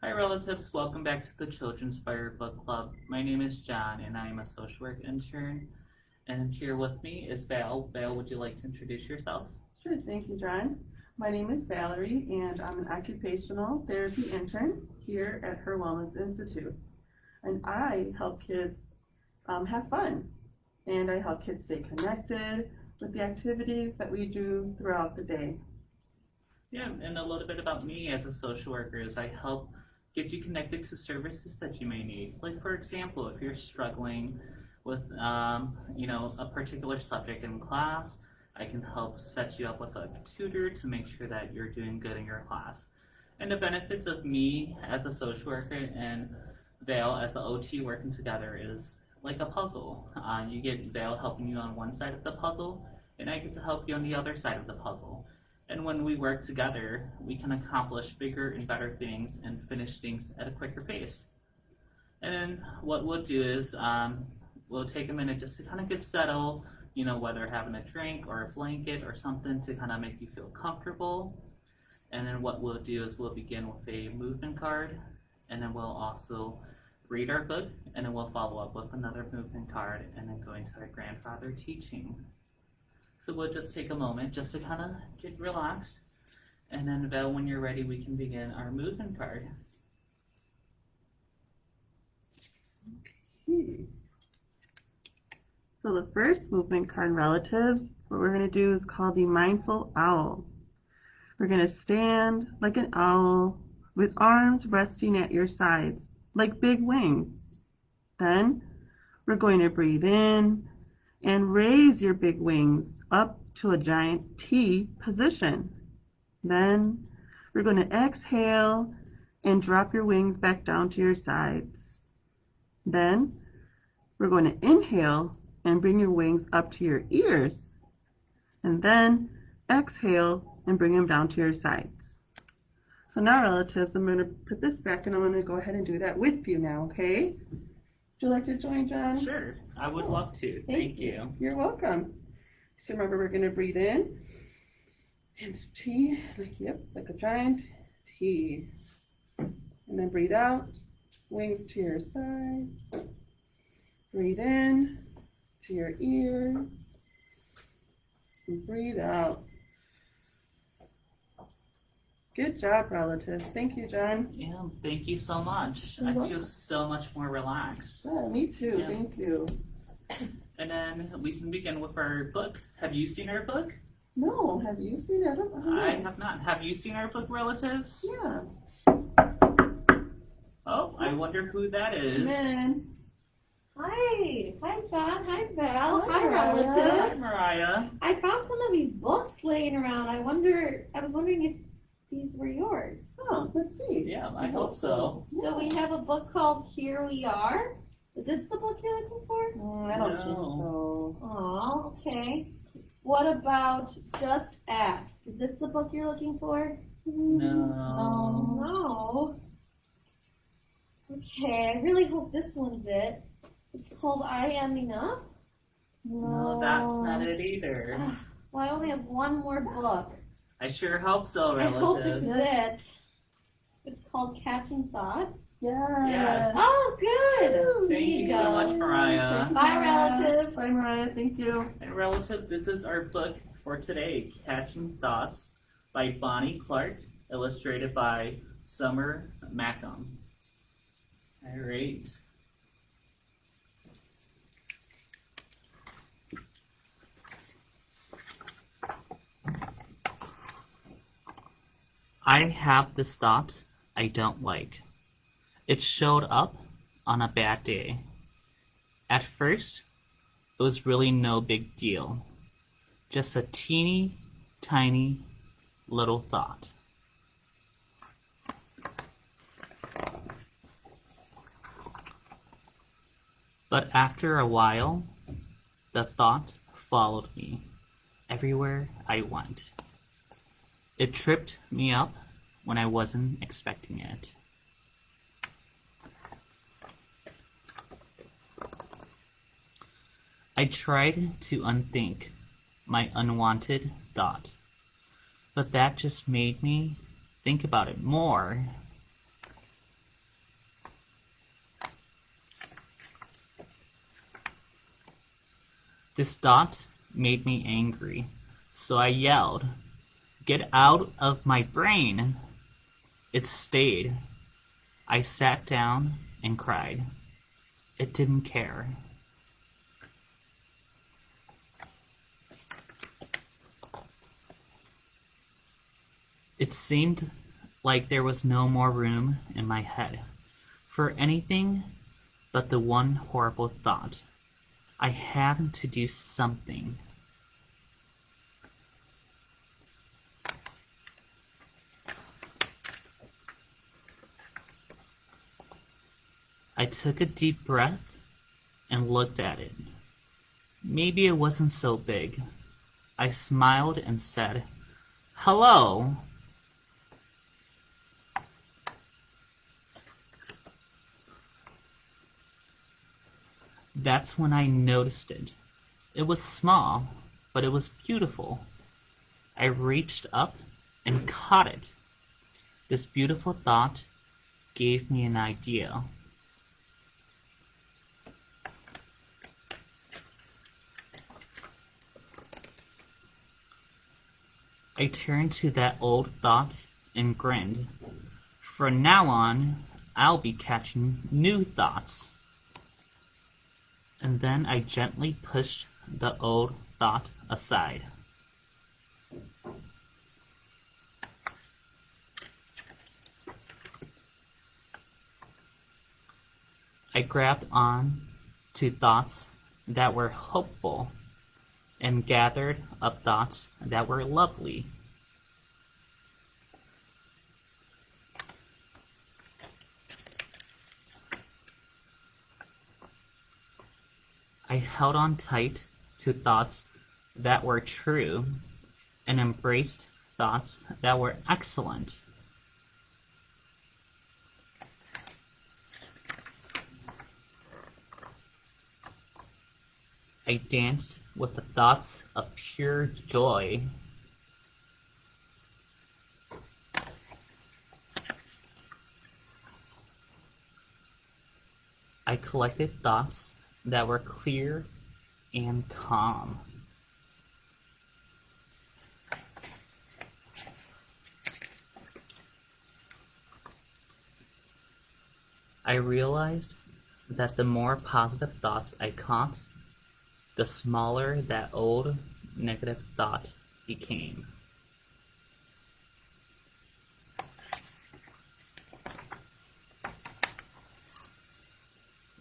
Hi relatives, welcome back to the Children's Fire Book Club. My name is John and I am a social work intern. And here with me is Val. Val, would you like to introduce yourself? Sure, thank you, John. My name is Valerie and I'm an occupational therapy intern here at HIR Wellness Institute. And I help kids have fun, and I help kids stay connected with the activities that we do throughout the day. Yeah, and a little bit about me as a social worker is I help get you connected to services that you may need. Like for example, if you're struggling with a particular subject in class, I can help set you up with a tutor to make sure that you're doing good in your class. And the benefits of me as a social worker and Val as the OT working together is like a puzzle. You get Val helping you on one side of the puzzle, and I get to help you on the other side of the puzzle. And when we work together, we can accomplish bigger and better things and finish things at a quicker pace. And then what we'll do is we'll take a minute just to kind of get settled, whether having a drink or a blanket or something to kind of make you feel comfortable. And then what we'll do is we'll begin with a movement card, and then we'll also read our book, and then we'll follow up with another movement card, and then go into our grandfather teaching. So we'll just take a moment just to kind of get relaxed, and then Val, when you're ready, we can begin our movement card. Okay. So the first movement card, relatives, what we're going to do is called the mindful owl. We're going to stand like an owl with arms resting at your sides like big wings. Then we're going to breathe in and raise your big wings up to a giant T position. Then we're going to exhale and drop your wings back down to your sides. Then we're going to inhale and bring your wings up to your ears. And then exhale and bring them down to your sides. So now, relatives, I'm going to put this back and I'm going to go ahead and do that with you now, okay? Would you like to join, John? Sure, I would love to. Thank you. You're welcome. So remember, we're going to breathe in and T, like a giant T. And then breathe out, wings to your sides. Breathe in to your ears. And breathe out. Good job, relatives. Thank you, John. Yeah, thank you so much. I feel so much more relaxed. Yeah, me too. Yeah. Thank you. And then we can begin with our book. Have you seen our book? No, have you seen it? I have not. Have you seen our book, relatives? Yeah. Oh, I wonder who that is. Man. Hi John, hi Val, Hi, hi Mariah. Hi, relatives. Mariah. I found some of these books laying around. I was wondering if these were yours. Oh, let's see. Yeah, I hope so. So we have a book called Here We Are. Is this the book you're looking for? I don't think No. so. Oh, okay. What about Just Ask? Is this the book you're looking for? No. No. Okay, I really hope this one's it. It's called I Am Enough. No, that's not it either. Well, I only have one more book. I sure hope so, I hope this relatives. is it. It's called Catching Thoughts. Yes. Oh, good. Thank you so much, Mariah. Bye, relatives. Bye, Mariah. Thank you. And relative, this is our book for today, Catching Thoughts by Bonnie Clark, illustrated by Summer Mackham. All right. I have this thought I don't like. It showed up on a bad day. At first, it was really no big deal. Just a teeny, tiny, little thought. But after a while, the thought followed me everywhere I went. It tripped me up when I wasn't expecting it. I tried to unthink my unwanted thought, but that just made me think about it more. This thought made me angry, so I yelled, "Get out of my brain!" It stayed. I sat down and cried. It didn't care. It seemed like there was no more room in my head for anything but the one horrible thought. I had to do something. I took a deep breath and looked at it. Maybe it wasn't so big. I smiled and said, "Hello." That's when I noticed it. It was small, but it was beautiful. I reached up and caught it. This beautiful thought gave me an idea. I turned to that old thought and grinned. From now on, I'll be catching new thoughts. And then I gently pushed the old thought aside. I grabbed on to thoughts that were hopeful and gathered up thoughts that were lovely. I held on tight to thoughts that were true and embraced thoughts that were excellent. I danced with the thoughts of pure joy. I collected thoughts that were clear and calm. I realized that the more positive thoughts I caught, the smaller that old negative thought became.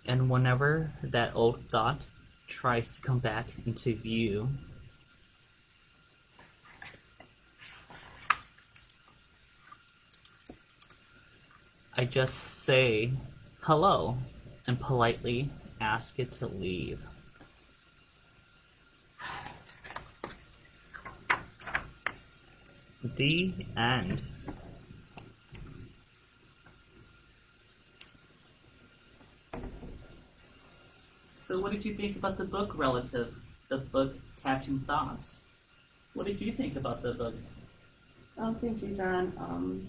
And whenever that old thought tries to come back into view, I just say hello and politely ask it to leave. The end. So what did you think about the book relative, the book Catching Thoughts? What did you think about the book? Oh, thank you, John.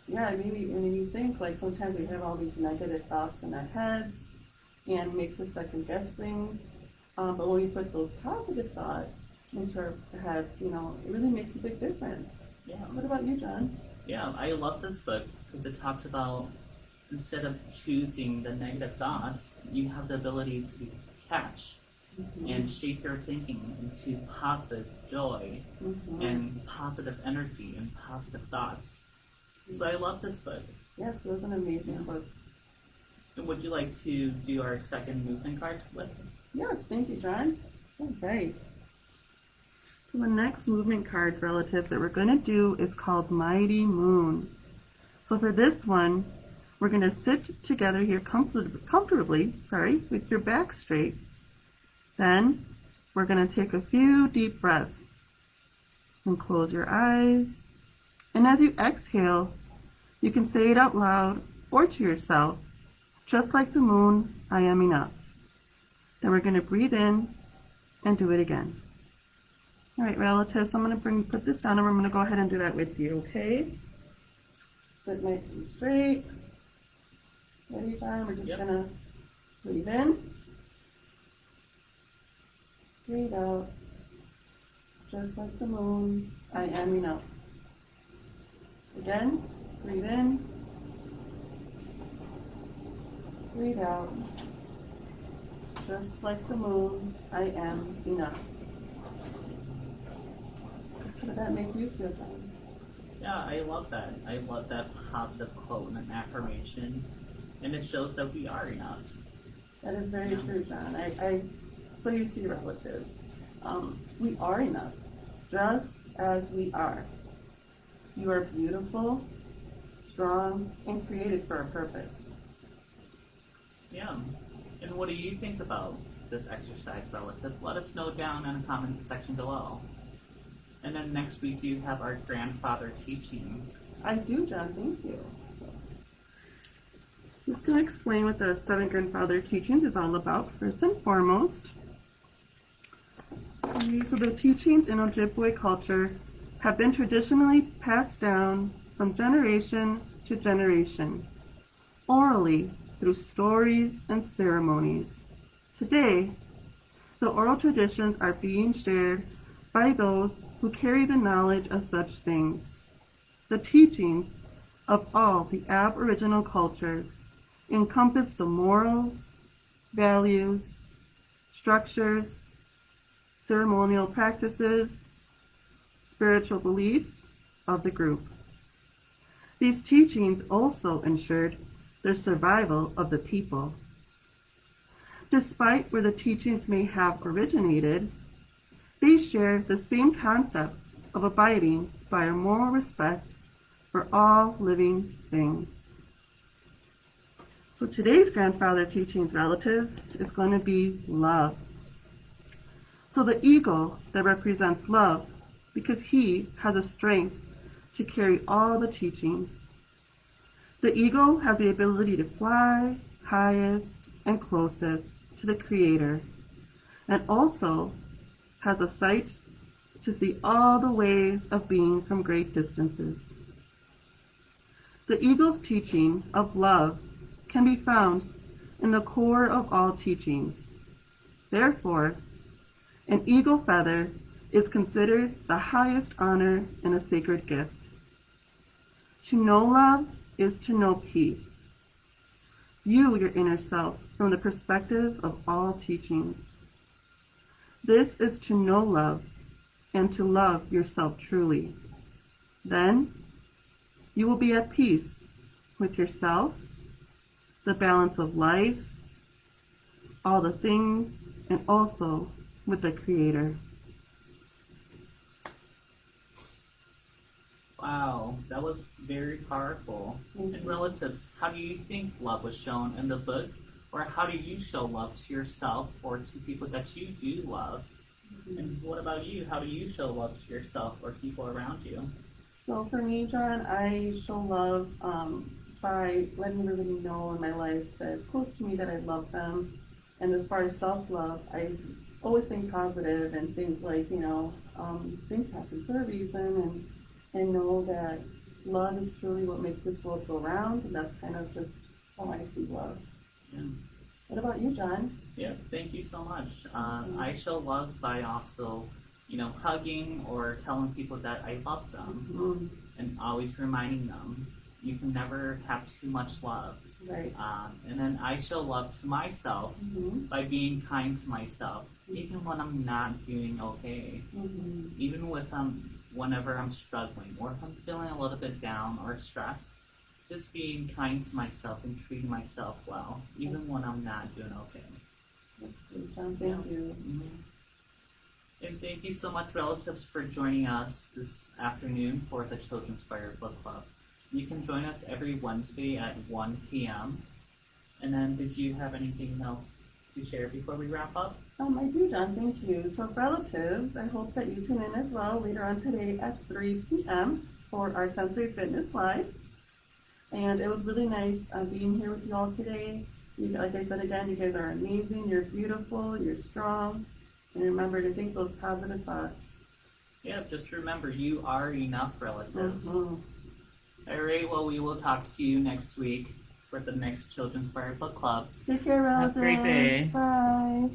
Yeah, maybe when you think, like, sometimes we have all these negative thoughts in our heads and makes us second guess things. But when we put those positive thoughts into our heads, it really makes a big difference. Yeah. What about you, John? Yeah, I love this book because it talks about instead of choosing the negative thoughts, you have the ability to catch and shape your thinking into positive joy and positive energy and positive thoughts. So I love this book. Yes, it was an amazing book. And would you like to do our second movement card with? Yes, thank you, John. All right. So the next movement card, relatives, that we're going to do is called Mighty Moon. So for this one, we're going to sit together here comfortably, with your back straight. Then we're going to take a few deep breaths and close your eyes. And as you exhale, you can say it out loud or to yourself, just like the moon, I am enough. Then we're going to breathe in and do it again. All right, relatives, I'm going to put this down and I'm going to go ahead and do that with you, okay? Sit nice and straight. Ready, John? We're just going to breathe in Breathe out. Just like the moon, I am enough. Again, breathe in. Breathe out. Just like the moon, I am enough. How did that make you feel, John? Yeah, I love that. I love that positive quote and affirmation. And it shows that we are enough. That is very true, John. So you see, relatives, we are enough, just as we are. You are beautiful, strong, and created for a purpose. Yeah. And what do you think about this exercise, relative? Let us know down in the comment section below. And then next we do have our grandfather teaching. I do, John. Thank you. Just going to explain what the 7 grandfather teachings is all about, first and foremost. Okay, so the teachings in Ojibwe culture have been traditionally passed down from generation to generation, orally through stories and ceremonies. Today, the oral traditions are being shared by those who carry the knowledge of such things. The teachings of all the Aboriginal cultures encompass the morals, values, structures, ceremonial practices, spiritual beliefs of the group. These teachings also ensured the survival of the people. Despite where the teachings may have originated, they share the same concepts of abiding by a moral respect for all living things. So today's grandfather teachings relative is going to be love. So the eagle that represents love because he has a strength to carry all the teachings. The eagle has the ability to fly highest and closest to the Creator, and also has a sight to see all the ways of being from great distances. The eagle's teaching of love can be found in the core of all teachings. Therefore, an eagle feather is considered the highest honor and a sacred gift. To know love is to know peace. View your inner self from the perspective of all teachings. This is to know love and to love yourself truly. Then you will be at peace with yourself, the balance of life, all the things, and also with the Creator. Wow, that was very powerful. And relatives, how do you think love was shown in the book? Or how do you show love to yourself or to people that you do love? And what about you? How do you show love to yourself or people around you? So for me, John, I show love by letting everybody know in my life that close to me that I love them. And as far as self-love, I always think positive and think like, things happen for a reason, and know that love is truly what makes this world go round, and that's kind of just how I see love. Yeah. What about you, John? Yeah, thank you so much. I show love by also, hugging or telling people that I love them and always reminding them. You can never have too much love. Right. And then I show love to myself by being kind to myself, even when I'm not doing okay. Even with whenever I'm struggling or if I'm feeling a little bit down or stressed, just being kind to myself and treating myself well, even when I'm not doing okay. That's good, John. Thank you. And thank you so much, relatives, for joining us this afternoon for the Children's Fire Book Club. You can join us every Wednesday at 1 p.m. And then, did you have anything else to share before we wrap up? I do, John. Thank you. So, relatives, I hope that you tune in as well later on today at 3 p.m. for our Sensory Fitness Live. And it was really nice being here with you all today. Like I said again, you guys are amazing. You're beautiful. You're strong. And remember to think those positive thoughts. Yeah, just remember, you are enough, relatives. All right, well, we will talk to you next week for the next Children's Fire Book Club. Take care, relatives. Have a great day. Bye.